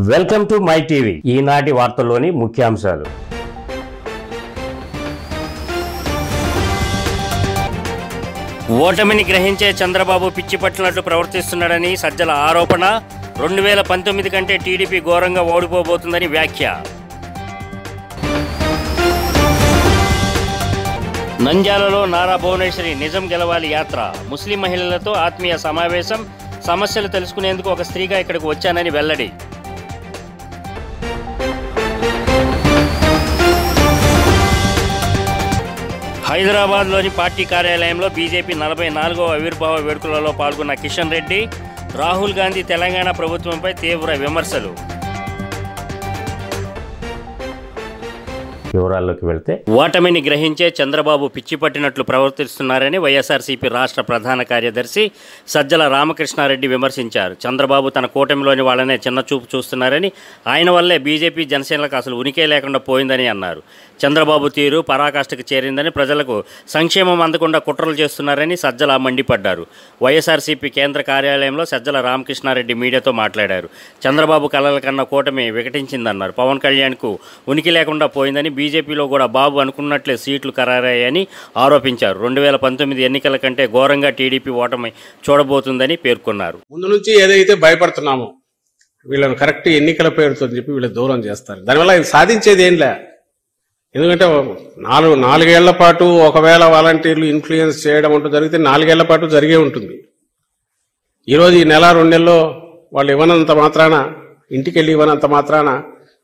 Welcome to my TV. ఈనాటి వార్తల్లోని ముఖ్యాంశాలు. ఓటమిని గ్రహించే చంద్రబాబు పిచ్చి పట్టినట్లు ప్రవర్తిస్తున్నాడని సజ్జల ఆరోపణ. 2019 కంటే టీడీపీ ఘోరంగా ఓడిపోబోతుందని వ్యాఖ్య. నంద్యాలలో నారా భువనేశ్వరి నిజం గెలవాలి యాత్ర. ముస్లిం మహిళలతో ఆత్మీయ సమావేశం. సమస్యలు తెలుసుకునేందుకు ఒక స్త్రీగా ఇక్కడికి వచ్చానని వెల్లడి. హైదరాబాద్లోని పార్టీ కార్యాలయంలో బీజేపీ 44వ ఆవిర్భావ వేడుకలలో పాల్గొన్న కిషన్ రెడ్డి. రాహుల్ గాంధీ తెలంగాణ ప్రభుత్వంపై తీవ్ర విమర్శలు. వివరాల్లోకి వెళ్తే, ఓటమిని గ్రహించే చంద్రబాబు పిచ్చి పట్టినట్లు ప్రవర్తిస్తున్నారని వైఎస్ఆర్సీపీ రాష్ట్ర ప్రధాన కార్యదర్శి సజ్జల రామకృష్ణారెడ్డి విమర్శించారు. చంద్రబాబు తన కూటమిలోని వాళ్ళనే చిన్నచూపు చూస్తున్నారని, ఆయన వల్లే బీజేపీ జనసేనలకు అసలు ఉనికే లేకుండా పోయిందని అన్నారు. చంద్రబాబు తీరు పరాకాష్ఠకు చేరిందని, ప్రజలకు సంక్షేమం అందకుండా కుట్రలు చేస్తున్నారని సజ్జల మండిపడ్డారు. వైఎస్ఆర్సీపీ కేంద్ర కార్యాలయంలో సజ్జల రామకృష్ణారెడ్డి మీడియాతో మాట్లాడారు. చంద్రబాబు కలల కన్నా కూటమి వికటించిందన్నారు. పవన్ కళ్యాణ్కు ఉనికి లేకుండా పోయిందని, బీజేపీలో కూడా బాబు అనుకున్నట్లే సీట్లు ఖరారయ్యాయని ఆరోపించారు. 2019 ఎన్నికల కంటే ఘోరంగా టీడీపీ ఓటమి చూడబోతుందని పేర్కొన్నారు. ముందు నుంచి ఏదైతే భయపడుతున్నామో వీళ్ళని కరెక్ట్ ఎన్నికల పేరుతో చెప్పి వీళ్ళు దూరం చేస్తారు. దానివల్ల ఆయన సాధించేది ఏం లే. ఎందుకంటే 4 ఏళ్ల పాటు ఒకవేళ వాలంటీర్లు ఇన్ఫ్లుయెన్స్ చేయడం అంటూ జరిగితే 4 ఏళ్ల పాటు జరిగే ఉంటుంది. ఈరోజు ఈ నెల 2 నెలల్లో వాళ్ళు ఇవ్వనంత మాత్రాన, ఇంటికి వెళ్ళి ఇవ్వనంత మాత్రాన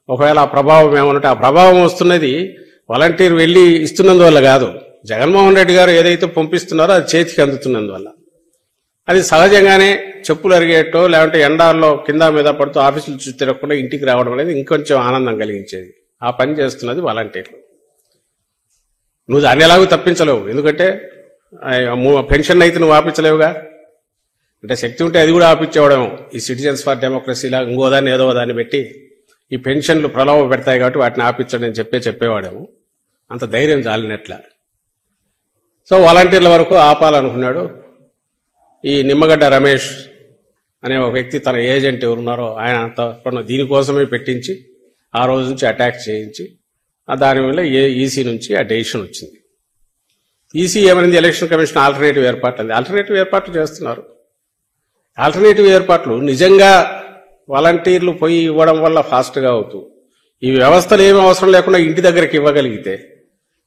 ఒకవేళ ఆ ప్రభావం ఏమన్నట్టు, ఆ ప్రభావం వస్తున్నది వాలంటీర్ వెళ్ళి ఇస్తున్నందువల్ల కాదు, జగన్మోహన్ రెడ్డి గారు ఏదైతే పంపిస్తున్నారో అది చేతికి అందుతున్నందువల్ల. అది సహజంగానే చెప్పులు అరిగేటో లేదంటే ఎండాల్లో కింద మీద పడుతూ ఆఫీసులు చుట్టూ తిరగకుండా ఇంటికి రావడం అనేది ఇంకొంచెం ఆనందం కలిగించేది. ఆ పని చేస్తున్నది వాలంటీర్లు. నువ్వు దాన్ని ఎలాగో తప్పించలేవు. ఎందుకంటే పెన్షన్ అయితే నువ్వు ఆపించలేవుగా. అంటే శక్తి ఉంటే అది కూడా ఆపించేవాడేమో. ఈ సిటిజన్స్ ఫర్ డెమోక్రసీలా ఇంకోదాన్ని ఏదో దాన్ని పెట్టి ఈ పెన్షన్లు ప్రలోభ పెడతాయి కాబట్టి వాటిని ఆపించండి అని చెప్పేవాడేమో. అంత ధైర్యం చాలినట్ల. సో వాలంటీర్ల వరకు ఆపాలనుకున్నాడు. ఈ నిమ్మగడ్డ రమేష్ అనే ఒక వ్యక్తి, తన ఏజెంట్ ఎవరున్నారో ఆయన అంత దీనికోసమే పెట్టించి ఆ రోజు నుంచి అటాక్ చేయించి దానివల్ల ఈసీ నుంచి ఆ డెసిషన్ వచ్చింది. ఈసీ ఏమైంది, ఎలక్షన్ కమిషన్ ఆల్టర్నేటివ్ ఏర్పాట్లు అంది. ఆల్టర్నేటివ్ ఏర్పాట్లు చేస్తున్నారు. ఆల్టర్నేటివ్ ఏర్పాట్లు నిజంగా వాలంటీర్లు పోయి ఇవ్వడం వల్ల ఫాస్ట్గా అవుతూ ఈ వ్యవస్థలు ఏమి అవసరం లేకుండా ఇంటి దగ్గరికి ఇవ్వగలిగితే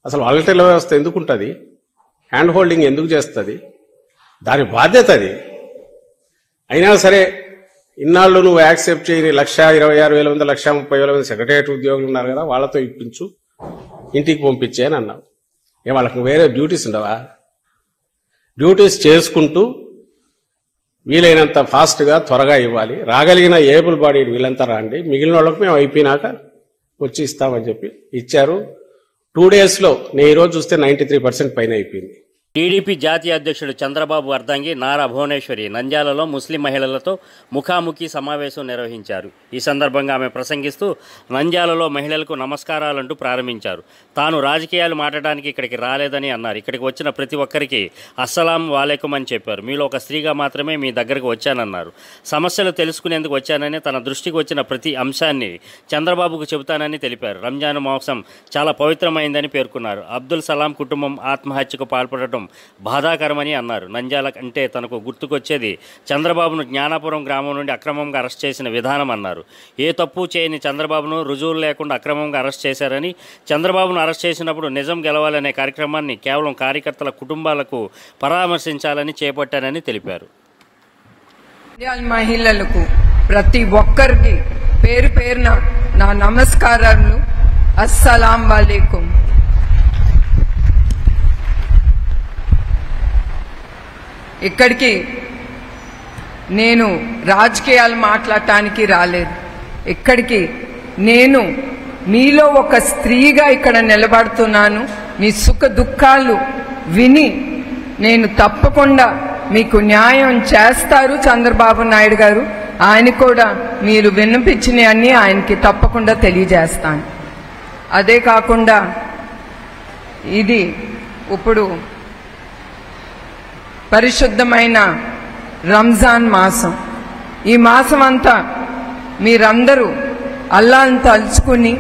అసలు వాలంటీర్ల వ్యవస్థ ఎందుకు ఉంటుంది? హ్యాండ్ హోల్డింగ్ ఎందుకు చేస్తుంది? దాని బాధ్యత అది. అయినా సరే ఇన్నాళ్ళు నువ్వు యాక్సెప్ట్ చేయని 1,26,600 మంది 1,30,000 మంది సెక్రటరియట్ ఉద్యోగులు ఉన్నారు కదా, వాళ్ళతో ఇప్పించు, ఇంటికి పంపించే అని అన్నావు. వాళ్ళకి వేరే డ్యూటీస్ ఉండవా? డ్యూటీస్ చేసుకుంటూ వీలైనంత ఫాస్ట్గా త్వరగా ఇవ్వాలి. రాగలిగిన ఏబుల్ బాడీ వీళ్ళంతా రండి, మిగిలిన వాళ్ళకి మేము అయిపోయినాక వచ్చి ఇస్తామని చెప్పి ఇచ్చారు. 2 డేస్లో నేను ఈరోజు చూస్తే 93% పైన అయిపోయింది. టీడీపీ జాతీయ అధ్యక్షుడు చంద్రబాబు అర్ధాంగి నారా భువనేశ్వరి నంద్యాలలో ముస్లిం మహిళలతో ముఖాముఖి సమావేశం నిర్వహించారు. ఈ సందర్భంగా ఆమె ప్రసంగిస్తూ నంద్యాలలో మహిళలకు నమస్కారాలంటూ ప్రారంభించారు. తాను రాజకీయాలు మాట్లాడడానికి ఇక్కడికి రాలేదని అన్నారు. ఇక్కడికి వచ్చిన ప్రతి ఒక్కరికి అస్సలాం వాలేకుం అని చెప్పారు. మీలో ఒక స్త్రీగా మాత్రమే మీ దగ్గరకు వచ్చానన్నారు. సమస్యలు తెలుసుకునేందుకు వచ్చానని, తన దృష్టికి వచ్చిన ప్రతి అంశాన్ని చంద్రబాబుకు చెబుతానని తెలిపారు. రంజాన్ మాసం చాలా పవిత్రమైందని పేర్కొన్నారు. అబ్దుల్ సలాం కుటుంబం ఆత్మహత్యకు పాల్పడటం బాధాకరమని అన్నారు. నంద్యాల అంటే తనకు గుర్తుకొచ్చేది చంద్రబాబును జ్ఞానాపురం గ్రామం నుండి అక్రమంగా అరెస్ట్ చేసిన విధానం అన్నారు. ఏ తప్పు చేయని చంద్రబాబును రుజువులు లేకుండా అక్రమంగా అరెస్ట్ చేశారని, చంద్రబాబును అరెస్ట్ చేసినప్పుడు నిజం గెలవాలనే కార్యక్రమాన్ని కేవలం కార్యకర్తల కుటుంబాలకు పరామర్శించాలని చేపట్టానని తెలిపారు. మహిళలకు ప్రతి ఒక్కరికి పేరు పేరున నా నమస్కారాలు. అస్సలాం వాలేకుం. ఇక్కడికి నేను రాజకీయాలు మాట్లాడటానికి రాలేదు. ఇక్కడికి నేను మీలో ఒక స్త్రీగా ఇక్కడ నిలబడుతున్నాను. మీ సుఖ దుఃఖాలు విని నేను తప్పకుండా మీకు న్యాయం చేస్తారు చంద్రబాబు నాయుడు గారు. ఆయన కూడా మీరు విన్నపించినవన్నీ ఆయనకి తప్పకుండా తెలియజేస్తాను. అదే కాకుండా ఇది ఇప్పుడు పరిశుద్ధమైన రంజాన్ మాసం. ఈ మాసం అంతా మీరందరూ అల్లాహ్ని తలుచుకుని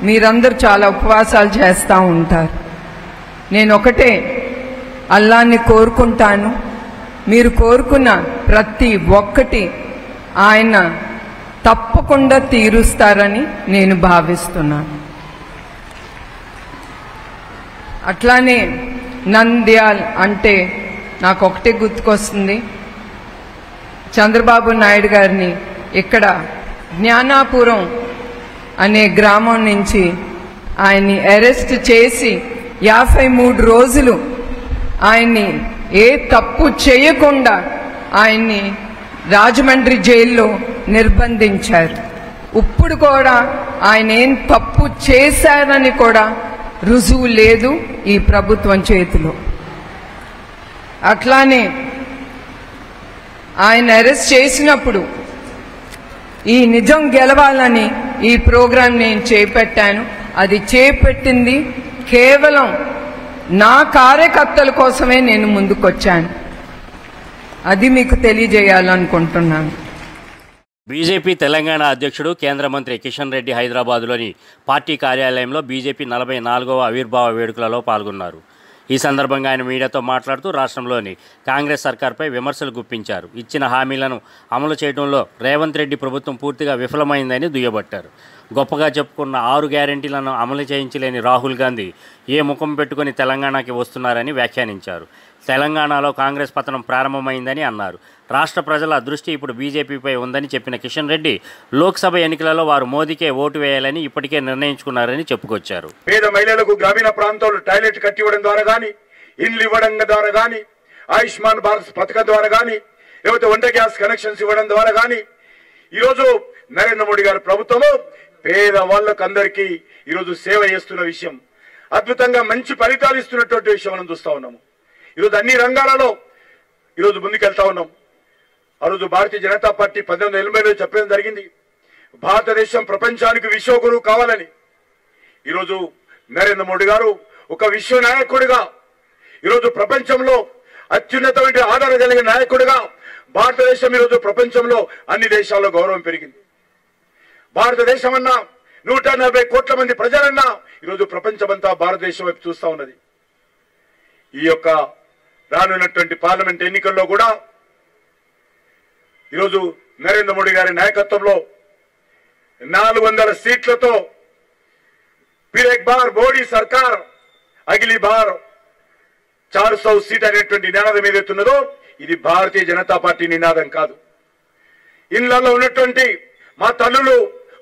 మీరందరూ చాలా ఉపవాసాలు చేస్తూ ఉంటారు. నేను ఒకటే అల్లాహ్ని కోరుకుంటాను, మీరు కోరుకున్న ప్రతి ఒక్కటి ఆయన తప్పకుండా తీరుస్తారని నేను భావిస్తున్నాను. అట్లానే నంద్యాల్ అంటే నాకు ఒకటే గుర్తుకొస్తుంది, చంద్రబాబు నాయుడు గారిని ఇక్కడ జ్ఞానాపురం అనే గ్రామం నుంచి ఆయన్ని అరెస్ట్ చేసి 53 రోజులు ఆయన్ని ఏ తప్పు చేయకుండా ఆయన్ని రాజమండ్రి జైల్లో నిర్బంధించారు. ఇప్పుడు కూడా ఆయన ఏం తప్పు చేశారని కూడా రుజువు లేదు ఈ ప్రభుత్వం చేతిలో. అట్లానే ఆయన అరెస్ట్ చేసినప్పుడు ఈ నిజం గెలవాలని ఈ ప్రోగ్రాం నేను చేపట్టాను. అది చేపట్టింది కేవలం నా కార్యకర్తల కోసమే నేను ముందుకొచ్చాను. అది మీకు తెలియజేయాలనుకుంటున్నాను. బీజేపీ తెలంగాణ అధ్యక్షుడు కేంద్ర మంత్రి కిషన్ రెడ్డి హైదరాబాద్లోని పార్టీ కార్యాలయంలో బీజేపీ 44వ ఆవిర్భావ వేడుకలలో పాల్గొన్నారు. ఈ సందర్భంగా ఆయన మీడియాతో మాట్లాడుతూ రాష్ట్రంలోని కాంగ్రెస్ సర్కార్పై విమర్శలు గుప్పించారు. ఇచ్చిన హామీలను అమలు చేయడంలో రేవంత్ రెడ్డి ప్రభుత్వం పూర్తిగా విఫలమైందని దుయ్యబట్టారు. గొప్పగా చెప్పుకున్న 6 గ్యారెంటీలను అమలు చేయించలేని రాహుల్ గాంధీ ఏ ముఖం పెట్టుకుని తెలంగాణకి వస్తున్నారని వ్యాఖ్యానించారు. తెలంగాణలో కాంగ్రెస్ పతనం ప్రారంభమైందని అన్నారు. రాష్ట్ర ప్రజల దృష్టి ఇప్పుడు బీజేపీపై ఉందని చెప్పిన కిషన్ రెడ్డి లోక్సభ ఎన్నికలలో వారు మోదీకే ఓటు వేయాలని ఇప్పటికే నిర్ణయించుకున్నారని చెప్పుకొచ్చారు. పేద మహిళలకు గ్రామీణ ప్రాంతాల్లో టాయిలెట్ కట్టివ్వడం ద్వారా కానీ, ఇండ్లు ఇవ్వడం ద్వారా కానీ, ఆయుష్మాన్ భారత్ పథకం ద్వారా కానీ, లేకపోతే వంట గ్యాస్ కనెక్షన్స్ ఇవ్వడం ద్వారా కానీ, ఈరోజు నరేంద్ర మోడీ గారి ప్రభుత్వము పేద వాళ్ళకు అందరికీ ఈరోజు సేవ చేస్తున్న విషయం, అద్భుతంగా మంచి ఫలితాలు ఇస్తున్నటువంటి విషయం మనం చూస్తా ఉన్నాము. ఈరోజు అన్ని రంగాలలో ఈరోజు ముందుకెళ్తా ఉన్నాం. ఆ రోజు భారతీయ జనతా పార్టీ 1980లో చెప్పడం జరిగింది, భారతదేశం ప్రపంచానికి విశ్వగురువు కావాలని. ఈరోజు నరేంద్ర మోడీ గారు ఒక విశ్వ నాయకుడిగా, ఈరోజు ప్రపంచంలో అత్యున్నతమైన ఆదరణ కలిగిన నాయకుడిగా భారతదేశం ఈరోజు ప్రపంచంలో అన్ని దేశాల్లో గౌరవం పెరిగింది. భారతదేశం అన్నా 140 కోట్ల మంది ప్రజలన్నా ఈరోజు ప్రపంచమంతా భారతదేశం వైపు చూస్తా ఉన్నది. ఈ యొక్క రానున్నటువంటి పార్లమెంట్ ఎన్నికల్లో కూడా ఈరోజు నరేంద్ర మోడీ గారి నాయకత్వంలో 400 సీట్లతో ఫిర్ ఎక్ బార్ మోడీ సర్కార్ అగిలి బార్ 400 సీట్ అనేటువంటి నినాదం ఏదైతున్నదో ఇది భారతీయ జనతా పార్టీ నినాదం కాదు. ఇళ్లలో ఉన్నటువంటి మా తల్లులు,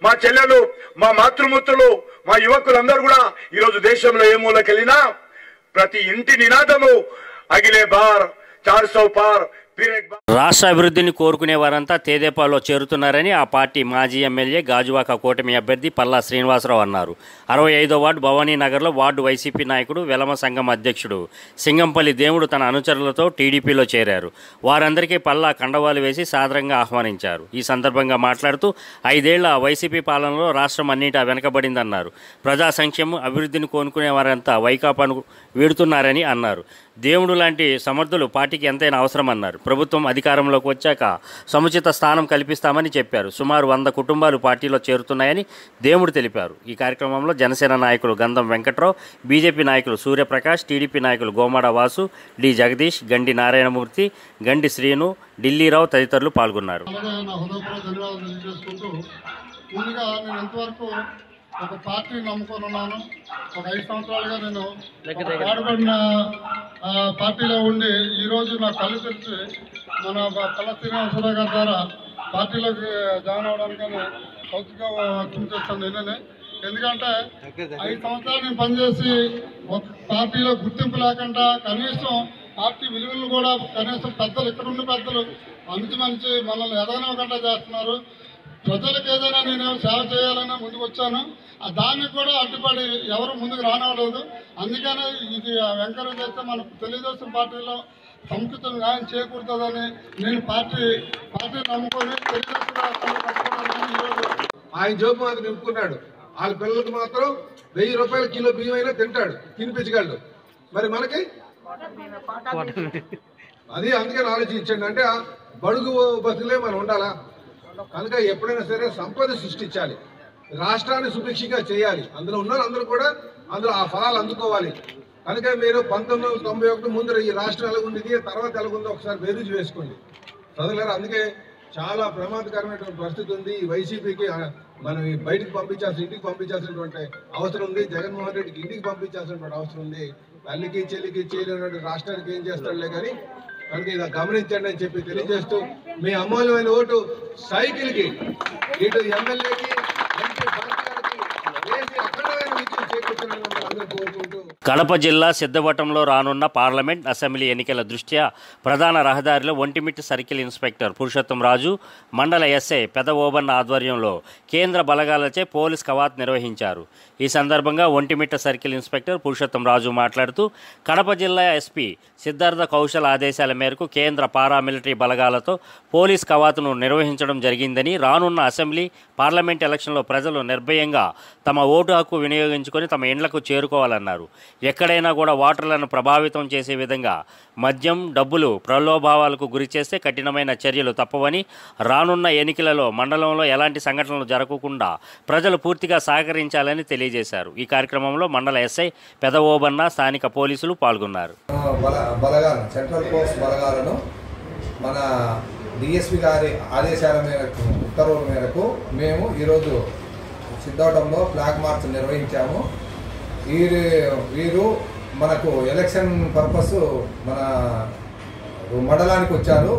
మా చెల్లెలు, మా మాతృమూర్తులు, మా యువకులందరూ కూడా ఈరోజు దేశంలో ఏ మూలకెళ్ళినా ప్రతి ఇంటి నినాదము అగిలే బార్ 400 పార్. రాష్ట్ర అభివృద్ధిని కోరుకునే వారంతా తేదేపాలో చేరుతున్నారని ఆ పార్టీ మాజీ ఎమ్మెల్యే గాజువాక కూటమి అభ్యర్థి పల్లా శ్రీనివాసరావు అన్నారు. 65వ వార్డు భవానీనగర్లో వార్డు వైసీపీ నాయకుడు వెలమ సంఘం అధ్యక్షుడు సింగంపల్లి దేవుడు తన అనుచరులతో టీడీపీలో చేరారు. వారందరికీ పల్లా కండవాలు వేసి సాదరంగా ఆహ్వానించారు. ఈ సందర్భంగా మాట్లాడుతూ 5 ఏళ్ల వైసీపీ పాలనలో రాష్ట్రం అన్నిటా వెనకబడిందన్నారు. ప్రజా సంక్షేమం అభివృద్ధిని కోరుకునే వారంతా వైకాపాను వీడుతున్నారని అన్నారు. దేవుడు లాంటి సమర్థులు పార్టీకి ఎంతైనా అవసరమన్నారు. ప్రభుత్వం అధికారంలోకి వచ్చాక సముచిత స్థానం కల్పిస్తామని చెప్పారు. సుమారు 100 కుటుంబాలు పార్టీలో చేరుతున్నాయని దేవుడు తెలిపారు. ఈ కార్యక్రమంలో జనసేన నాయకులు గంధం వెంకట్రావు, బీజేపీ నాయకులు సూర్యప్రకాష్, టీడీపీ నాయకులు గోమాడ వాసు, డి జగదీష్, గండి నారాయణమూర్తి, గండి శ్రీను, ఢిల్లీరావు తదితరులు పాల్గొన్నారు. ఒక పార్టీని నమ్ముకొని ఉన్నాను. ఒక 5 సంవత్సరాలుగా నేను వాడబడిన పార్టీలో ఉండి ఈరోజు నా కళ్ళు తెరిచి మన పల్లా శ్రీనివాసరావు గారి ద్వారా పార్టీలోకి జాయిన్ అవ్వడానికని సౌత్గా చూపిస్తాను నేనే. ఎందుకంటే 5 సంవత్సరాలు నేను పనిచేసి ఒక పార్టీలో గుర్తింపు లేకుండా కనీసం పార్టీ విలువలు కూడా కనీసం పెద్దలు, ఇక్కడ ఉన్న పెద్దలు మంచి మనల్ని ఎదగనివ్వకుండా చేస్తున్నారు. ప్రజలకు ఏదైనా నేను సేవ చేయాలని ముందుకు వచ్చాను. దానికి కూడా అడ్డుపడి ఎవరు ముందుకు రానివ్వలేదు. అందుకనే ఇది ఎంకరేజ్ చేస్తే మన తెలుగుదేశం పార్టీలో సముచిత న్యాయం చేకూరుతుందని నేను పార్టీ నమ్ముకొని తెలుగుదేశం ఆయన జోబు మాత్రం నింపుకున్నాడు. వాళ్ళ పిల్లలకు మాత్రం 1000 రూపాయల కిలో బియ్యం అయినా తింటాడు, తినిపించగలడు. మరి మనకి అది అందుకని ఆలోచించండి. అంటే బడుగు బస్సులే మనం ఉండాలా? కనుక ఎప్పుడైనా సరే సంపద సృష్టించాలి, రాష్ట్రాన్ని సుభిక్షంగా చేయాలి. అందులో ఉన్న అందరూ కూడా అందులో ఆ ఫలాలు అందుకోవాలి. కనుక మీరు 1991 ముందు ఈ రాష్ట్రం ఎలాగుండేది, తర్వాత ఎలాగుందో ఒకసారి బేరీజు వేసుకోండి ప్రజలారా. అందుకే చాలా ప్రమాదకరమైనటువంటి పరిస్థితి ఉంది. ఈ వైసీపీకి మనం బయటికి పంపించాల్సి, ఇంటికి పంపించాల్సినటువంటి అవసరం ఉంది. జగన్మోహన్ రెడ్డికి ఇంటికి పంపించాల్సినటువంటి అవసరం ఉంది. తల్లికి చెల్లికి చేయలేనటువంటి రాష్ట్రానికి ఏం చేస్తాడులే కానీ, కనుక ఇది గమనించండి అని చెప్పి తెలియజేస్తూ, మీ అమూల్యమైన ఓటు సైకిల్కి, ఇటు ఎమ్మెల్యేకి, ఎంపీ పార్టీలకి వేసి అఖండమైన విజయం చేకూర్చాలని అందరూ కోరుకుంటూ, కడప జిల్లా సిద్ధవటంలో రానున్న పార్లమెంట్, అసెంబ్లీ ఎన్నికల దృష్ట్యా ప్రధాన రహదారిలో ఒంటిమిట్ట సర్కిల్ ఇన్స్పెక్టర్ పురుషోత్తం రాజు, మండల ఎస్ఐ పెద ఓబన్న ఆధ్వర్యంలో కేంద్ర బలగాలచే పోలీస్ కవాత్ నిర్వహించారు. ఈ సందర్భంగా ఒంటిమిట్ట సర్కిల్ ఇన్స్పెక్టర్ పురుషోత్తం రాజు మాట్లాడుతూ, కడప జిల్లా ఎస్పీ సిద్ధార్థ కౌశల్ ఆదేశాల మేరకు కేంద్ర పారామిలిటరీ బలగాలతో పోలీస్ కవాతును నిర్వహించడం జరిగిందని, రానున్న అసెంబ్లీ, పార్లమెంట్ ఎలక్షన్లో ప్రజలు నిర్భయంగా తమ ఓటు హక్కు వినియోగించుకొని తమ ఇండ్లకు చేరుకోవాలన్నారు. ఎక్కడైనా కూడా ఓటర్లను ప్రభావితం చేసే విధంగా మద్యం, డబ్బులు, ప్రలోభావాలకు గురి చేస్తే కఠినమైన చర్యలు తప్పవని, రానున్న ఎన్నికలలో మండలంలో ఎలాంటి సంఘటనలు జరగకుండా ప్రజలు పూర్తిగా సహకరించాలని తెలియజేశారు. ఈ కార్యక్రమంలో మండల ఎస్ఐ పెద ఓబన్న, స్థానిక పోలీసులు పాల్గొన్నారు. సెంట్రల్ ఫోర్స్ బలగాలను మన డిఎస్పీ గారి ఆదేశాల మేరకు, ఉత్తర్వుల మేరకు మేము ఈరోజు సిద్ధవటంలో ఫ్లాగ్ మార్చ్ నిర్వహించాము. వీరు మనకు ఎలక్షన్ పర్పస్ మన మండలానికి వచ్చారు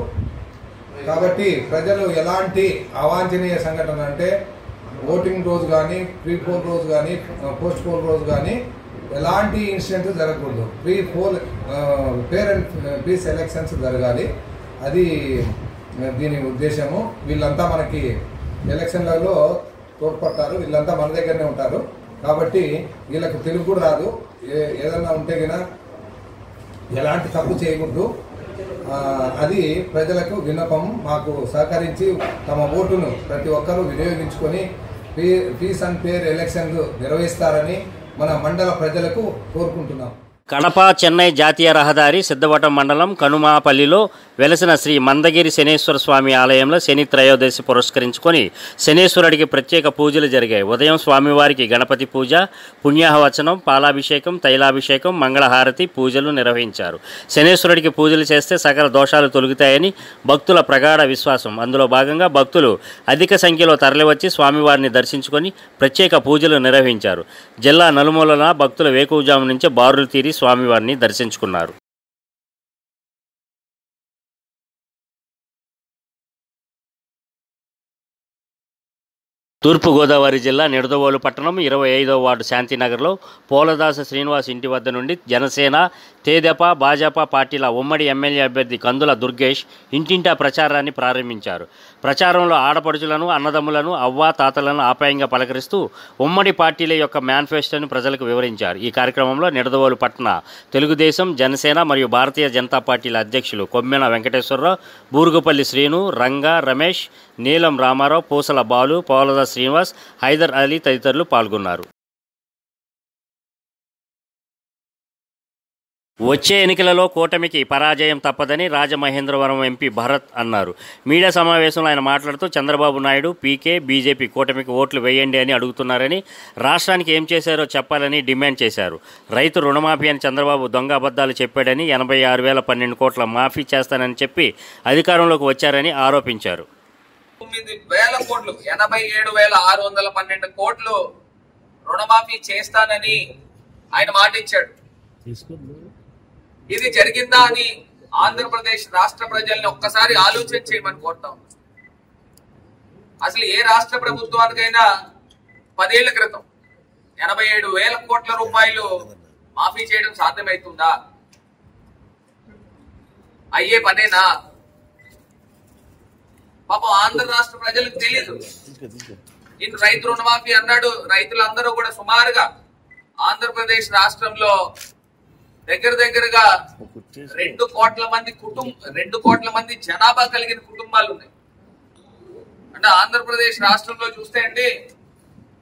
కాబట్టి ప్రజలు ఎలాంటి అవాంఛనీయ సంఘటన అంటే ఓటింగ్ రోజు కానీ, ప్రీ పోల్ రోజు కానీ, పోస్ట్ పోల్ రోజు కానీ ఎలాంటి ఇన్సిడెంట్ జరగకూడదు. ఫేర్ అండ్ పీస్ ఎలక్షన్స్ జరగాలి, అది దీని ఉద్దేశము. వీళ్ళంతా మనకి ఎలక్షన్లలో తోడ్పడతారు, వీళ్ళంతా మన దగ్గరనే ఉంటారు కాబట్టి వీళ్ళకు తెలుగు కూడా రాదు. ఏదన్నా ఉంటే కనుక ఎలాంటి తప్పు చేయకూడదు. అది ప్రజలకు విన్నపం. మాకు సహకరించి తమ ఓటును ప్రతి ఒక్కరూ వినియోగించుకొని పీస్ అండ్ ఫేర్ ఎలక్షన్లు నిర్వహిస్తారని మన మండల ప్రజలకు కోరుకుంటున్నాం. కడప చెన్నై జాతీయ రహదారి సిద్ధవటం మండలం కనుమాపల్లిలో వెలసిన శ్రీ మందగిరి శనేశ్వర స్వామి ఆలయంలో శని త్రయోదశి పురస్కరించుకొని శనేశ్వరుడికి ప్రత్యేక పూజలు జరిగాయి. ఉదయం స్వామివారికి గణపతి పూజ, పుణ్యాహవచనం, పాలాభిషేకం, తైలాభిషేకం, మంగళహారతి పూజలు నిర్వహించారు. శనేశ్వరుడికి పూజలు చేస్తే సకల దోషాలు తొలగుతాయని భక్తుల ప్రగాఢ విశ్వాసం. అందులో భాగంగా భక్తులు అధిక సంఖ్యలో తరలివచ్చి స్వామివారిని దర్శించుకొని ప్రత్యేక పూజలు నిర్వహించారు. జిల్లా నలుమూలన భక్తుల వేకువజాము నుంచే బారులు తీరి స్వామివారిని దర్శించుకున్నారు. తూర్పుగోదావరి జిల్లా నిడదవోలు పట్టణం 25వ వార్డు శాంతినగర్లో పోలదాస శ్రీనివాస్ ఇంటి వద్ద నుండి జనసేన, తెదేపా, భాజపా పార్టీల ఉమ్మడి ఎమ్మెల్యే అభ్యర్థి కందుల దుర్గేష్ ఇంటింటా ప్రచారాన్ని ప్రారంభించారు. ప్రచారంలో ఆడపడుచులను, అన్నదమ్ములను, అవ్వా తాతలను ఆప్యాయంగా పలకరిస్తూ ఉమ్మడి పార్టీల యొక్క మేనిఫెస్టోను ప్రజలకు వివరించారు. ఈ కార్యక్రమంలో నిడదవోలు పట్టణ తెలుగుదేశం, జనసేన మరియు భారతీయ జనతా పార్టీల అధ్యక్షులు కొమ్మెన వెంకటేశ్వరరావు, బూరుగుపల్లి శ్రీను, రంగా, రమేష్, నీలం రామారావు, పూసల బాలు, పోలదాస్ శ్రీనివాస్, హైదర్ అలీ తదితరులు పాల్గొన్నారు. వచ్చే ఎన్నికలలో కూటమికి పరాజయం తప్పదని రాజమహేంద్రవరం ఎంపీ భరత్ అన్నారు. మీడియా సమావేశంలో ఆయన మాట్లాడుతూ చంద్రబాబు నాయుడు, పీకే, బీజేపీ కూటమికి ఓట్లు వేయండి అని అడుగుతున్నారని, రాష్ట్రానికి ఏం చేశారో చెప్పాలని డిమాండ్ చేశారు. రైతు రుణమాఫీ అని చంద్రబాబు దొంగ అబద్ధాలు చెప్పాడని, 86,012 కోట్ల మాఫీ చేస్తానని చెప్పి అధికారంలోకి వచ్చారని ఆరోపించారు. 9,000 కోట్లు, 87,612 కోట్లు రుణమాఫీ చేస్తానని ఆయన మాట ఇచ్చాడు. ఇది జరిగిందా అని ఆంధ్రప్రదేశ్ రాష్ట్ర ప్రజల్ని ఒక్కసారి ఆలోచన చేయమని కోరుతాం. అసలు ఏ రాష్ట్ర ప్రభుత్వానికైనా 10 ఏళ్ల క్రితం 87,000 కోట్ల రూపాయలు మాఫీ చేయడం సాధ్యమవుతుందా? అయ్యే పనేనా? పాపం ఆంధ్ర రాష్ట్ర ప్రజలకు తెలియదు. ఇన్ రైతు రుణమాఫీ అన్నాడు. రైతులందరూ కూడా సుమారుగా ఆంధ్రప్రదేశ్ రాష్ట్రంలో దగ్గరగా 2 కోట్ల మంది జనాభా కలిగిన కుటుంబాలు ఉన్నాయి. అంటే ఆంధ్రప్రదేశ్ రాష్ట్రంలో చూస్తే అండి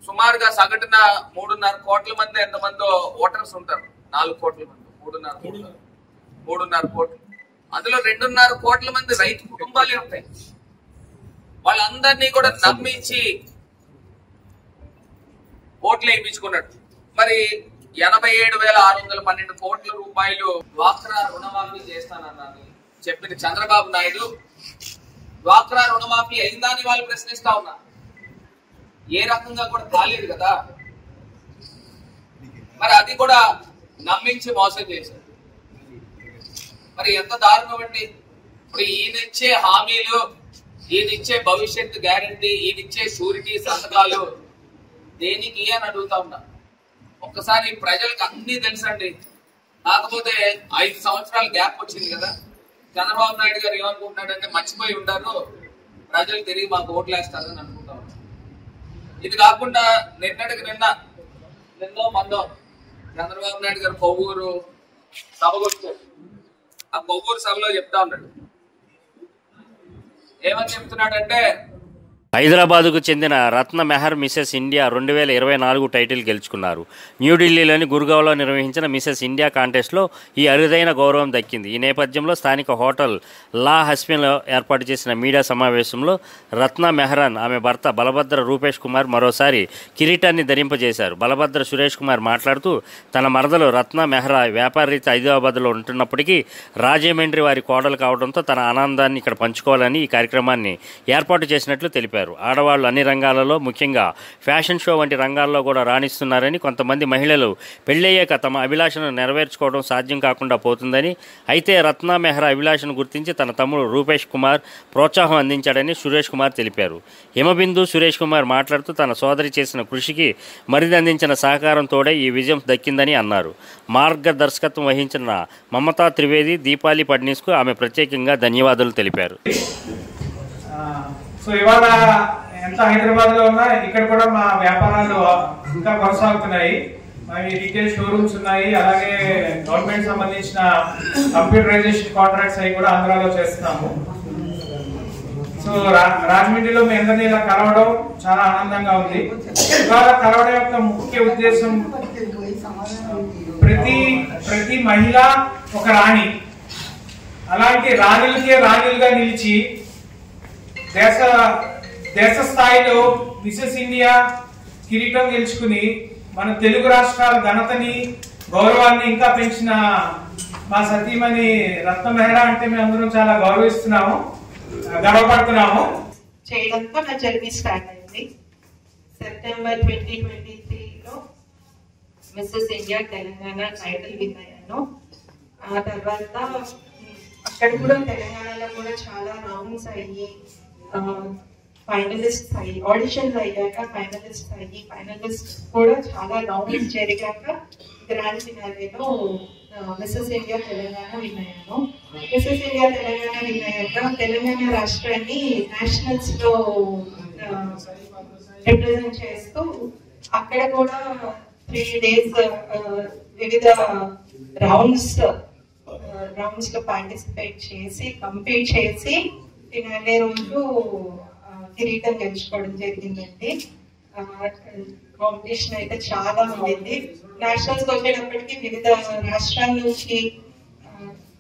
సుమారుగా సగటున 3.5 కోట్ల మంది ఎంతమందో ఓటర్స్ ఉంటారు. 4 కోట్ల మంది, 3.5 కోట్లు. అందులో 2.5 కోట్ల మంది రైతు కుటుంబాలే ఉంటాయి. వాళ్ళందరూ అందరినీ కూడా నమ్మించి ఓట్లు వేయించుకున్నాడు. మరి 87,612 కోట్ల రూపాయలు డ్వాక్రా రుణమాఫీ చేస్తానన్నారు చెప్పిన చంద్రబాబు నాయుడు డ్వాక్రా రుణమాఫీ అయిందని వాళ్ళు ప్రశ్నిస్తా ఉన్నారు. ఏ రకంగా కూడా కాలేదు కదా. మరి అది కూడా నమ్మించి మోసం చేశారు. మరి ఎంత దారుణం అండి. ఇప్పుడు ఈయనిచ్చే హామీలు, ఈయనిచ్చే భవిష్యత్తు గ్యారంటీ, ఈయనిచ్చే షూరిటీ సంతకాలు దేనికి అని అడుగుతా ఉన్నా. ఒక్కసారి ప్రజలకు అన్ని తెలుసండి. కాకపోతే 5 సంవత్సరాల గ్యాప్ వచ్చింది కదా. చంద్రబాబు నాయుడు గారు ఏమనుకుంటున్నాడంటే మర్చిపోయి ఉంటారు, ప్రజలు తిరిగి మాకు ఓట్లు వేస్తారని అనుకుంటా ఉన్నారు. ఇది కాకుండా నిన్నటికి నిన్నో మందో చంద్రబాబు నాయుడు గారు కొవ్వూరు సభకు వచ్చారు. ఆ కొవ్వూరు సభలో చెప్తా ఉన్నాడు. ఏమని చెప్తున్నాడంటే హైదరాబాదుకు చెందిన రత్న మెహర్ మిసెస్ ఇండియా 2024 టైటిల్ గెలుచుకున్నారు. న్యూఢిల్లీలోని గుర్గావ్లో నిర్వహించిన మిసెస్ ఇండియా కాంటెస్ట్లో ఈ అరుదైన గౌరవం దక్కింది. ఈ నేపథ్యంలో స్థానిక హోటల్ లా హస్పిన్లో ఏర్పాటు చేసిన మీడియా సమావేశంలో రత్న మెహ్రాన్ ఆమె భర్త బలభద్ర రూపేష్ కుమార్ మరోసారి కిరీటాన్ని ధరింపజేశారు. బలభద్ర సురేష్ కుమార్ మాట్లాడుతూ తన మరదలు రత్న మెహ్రా వ్యాపార రీతి హైదరాబాద్లో ఉంటున్నప్పటికీ రాజమండ్రి వారి కోడలు కావడంతో తన ఆనందాన్ని ఇక్కడ పంచుకోవాలని ఈ కార్యక్రమాన్ని ఏర్పాటు చేసినట్లు తెలిపారు. ఆడవాళ్లు అన్ని రంగాలలో ముఖ్యంగా ఫ్యాషన్ షో వంటి రంగాల్లో కూడా రాణిస్తున్నారని, కొంతమంది మహిళలు పెళ్లయ్యాక తమ అభిలాషను నెరవేర్చుకోవడం సాధ్యం కాకుండా పోతుందని, అయితే రత్న మెహ్రా అభిలాషను గుర్తించి తన తమ్ముడు రూపేష్ కుమార్ ప్రోత్సాహం అందించాడని సురేష్ కుమార్ తెలిపారు. హిమబిందు సురేష్ కుమార్ మాట్లాడుతూ తన సోదరి చేసిన కృషికి మరిది అందించిన సహకారం తోడే ఈ విజయం దక్కిందని అన్నారు. మార్గదర్శకత్వం వహించిన మమతా త్రివేది, దీపాలి పడ్నీస్కు ఆమె ప్రత్యేకంగా ధన్యవాదాలు తెలిపారు. సో ఇవాళ ఎంత హైదరాబాద్ లో ఉన్నా ఇక్కడ కూడా మా వ్యాపారాలు ఇంకా కొనసాగుతున్నాయి. మరి రీటైల్ షోరూమ్స్ ఉన్నాయి, అలాగే గవర్నమెంట్ సంబంధించిన కంప్యూటరైజేషన్ కాంట్రాక్ట్స్ అవి కూడా ఆంధ్రాలో చేస్తున్నాము. సో రాజమండ్రిలో మీ అందరినీ ఇలా కలవడం చాలా ఆనందంగా ఉంది. ఇవాళ కలవడం యొక్క ముఖ్య ఉద్దేశం ప్రతి మహిళ ఒక రాణి, అలాంటి రాణులకే రాణులుగా నిలిచి దేశ స్థాయిలో మిసెస్ ఇండియా కిరీటం గెలుచుకుని మన తెలుగు రాష్ట్రాల ఘనతని, గౌరవాన్ని ఇంకా పెంచిన మా సతీమణి రత్న మెహ్రా అంటే మేము అందరం చాలా గౌరవిస్తున్నాము, గర్వపడుతున్నాము. చేయడంతో నా జర్నీ స్టార్ట్ అయింది. సెప్టెంబర్ 2023లో Mrs India Telangana title win అయ్యాను. ఆ తర్వాత అక్కడ కూడా తెలంగాణలో కూడా చాలా రౌండ్స్ అయ్యి ఫైనలిస్ట్ అయ్యి, ఆడిషన్స్ అయ్యాక ఫైనలిస్ట్ కూడా చాలా రౌండ్స్ జరిగాక గ్రాండ్ ఫినాలేలో మిసెస్ ఇండియా తెలంగాణ విన్ అయ్యాను. మిసెస్ ఇండియా తెలంగాణ విన్ అయ్యాక తెలంగాణ రాష్ట్రాన్ని నేషనల్స్ లో రిప్రజెంట్ చేస్తూ అక్కడ కూడా 3 days వివిధ రౌండ్స్ లో పార్టిసిపేట్ చేసి కంప్లీట్ చేసి ఫినాలే రోజు కిరీటం గెలుచుకోవడం జరిగిందండి. కాంపిటీషన్ అయితే చాలా ఉండింది. నేషనల్స్ వచ్చేటప్పటికి వివిధ రాష్ట్రాల నుంచి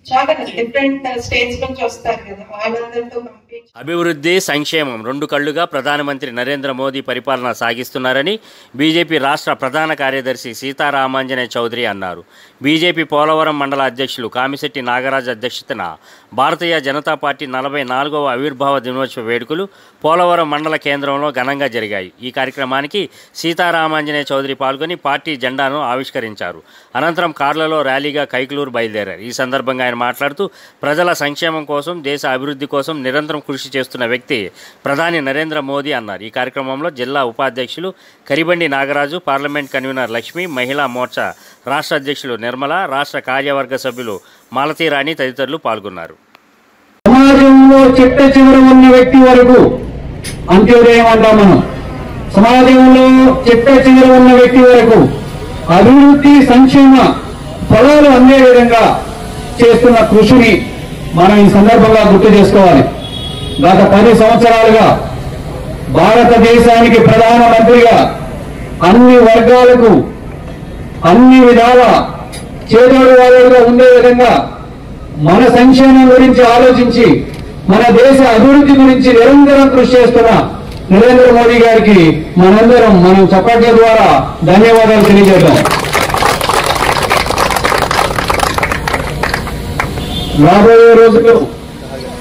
చాలా డిఫరెంట్ స్టేట్స్ నుంచి వస్తారు కదా, వాళ్ళందరితో కంప్లీట్. అభివృద్ధి, సంక్షేమం 2 కళ్లుగా ప్రధానమంత్రి నరేంద్ర మోదీ పరిపాలన సాగిస్తున్నారని బీజేపీ రాష్ట్ర ప్రధాన కార్యదర్శి సీతారామాంజనేయ చౌదరి అన్నారు. బీజేపీ పోలవరం మండల అధ్యక్షులు కామిశెట్టి నాగరాజ్ అధ్యక్షతన భారతీయ జనతా పార్టీ 44వ ఆవిర్భావ దినోత్సవ వేడుకలు పోలవరం మండల కేంద్రంలో ఘనంగా జరిగాయి. ఈ కార్యక్రమానికి సీతారామాంజనేయ చౌదరి పాల్గొని పార్టీ జెండాను ఆవిష్కరించారు. అనంతరం కార్లలో ర్యాలీగా కైకలూరు బయలుదేరారు. ఈ సందర్భంగా ఆయన మాట్లాడుతూ ప్రజల సంక్షేమం కోసం, దేశ అభివృద్ధి కోసం నిరంతరం కృషి చేస్తున్న వ్యక్తి ప్రధాని నరేంద్ర మోదీ అన్నారు. ఈ కార్యక్రమంలో జిల్లా ఉపాధ్యక్షులు కరిబండి నాగరాజు, పార్లమెంట్ కన్వీనర్ లక్ష్మి, మహిళా మోర్చా రాష్ట్ర అధ్యక్షులు నిర్మల, రాష్ట్ర కార్యవర్గ సభ్యులు మాలతీరాణి తదితరులు పాల్గొన్నారు. సమాజంలో చిట్ట చివర ఉన్న వ్యక్తి వరకు అంత్యోదయం అంటాం మనం. సమాజంలో చిట్ట చివర ఉన్న వ్యక్తి వరకు అభివృద్ధి, సంక్షేమ ఫలాలు అందే విధంగా చేస్తున్న కృషిని మనం ఈ సందర్భంగా గుర్తు చేసుకోవాలి. గత 10 సంవత్సరాలుగా భారతదేశానికి ప్రధానమంత్రిగా అన్ని వర్గాలకు అన్ని విధాల చేదోడు వాదోడుగా ఉండే విధంగా మన సంక్షేమం గురించి ఆలోచించి మన దేశ అభివృద్ధి గురించి నిరంతరం కృషి చేస్తున్న నరేంద్ర మోడీ గారికి మనం చప్పట్ల ద్వారా ధన్యవాదాలు తెలియజేద్దాం. రాబోయే రోజుల్లో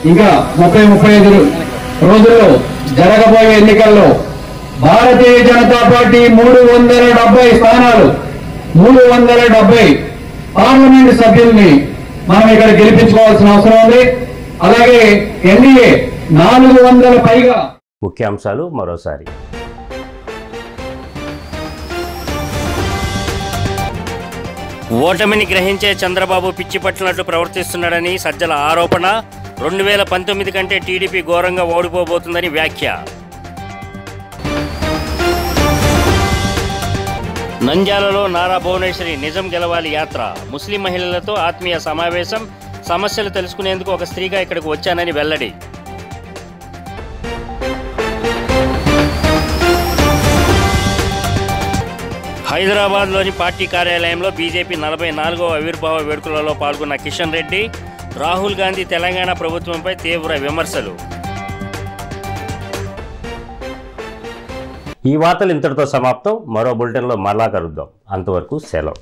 ఇంకా 30-35 రోజుల్లో జరగబోయే ఎన్నికల్లో భారతీయ జనతా పార్టీ 370 స్థానాలు 370 పార్లమెంట్ సభ్యుల్ని మనం ఇక్కడ గెలిపించుకోవాల్సిన అవసరం ఉంది. అలాగే ఎన్డీఏ 400 పైగా. ముఖ్యాంశాలు మరోసారి. ఓటమిని గ్రహించే చంద్రబాబు పిచ్చి పట్టినట్లు ప్రవర్తిస్తున్నాడని సజ్జల ఆరోపణ. 2019 కంటే టీడీపీ ఘోరంగా ఓడిపోబోతుందని వ్యాఖ్య. నంద్యాలలో నారా భువనేశ్వరి నిజం గెలవాలి యాత్ర. ముస్లిం మహిళలతో ఆత్మీయ సమావేశం. సమస్యలు తెలుసుకునేందుకు ఒక స్త్రీగా ఇక్కడికి వచ్చానని వెల్లడి. హైదరాబాద్లోని పార్టీ కార్యాలయంలో బీజేపీ 44వ ఆవిర్భావ వేడుకలలో పాల్గొన్న కిషన్ రెడ్డి. రాహుల్ గాంధీ తెలంగాణ ప్రభుత్వంపై తీవ్ర విమర్శలు. ఈ వార్తలు ఇంతటితో సమాప్తం. మరో బులెటిన్లో మరలా కలుద్దాం. అంతవరకు సెలవు.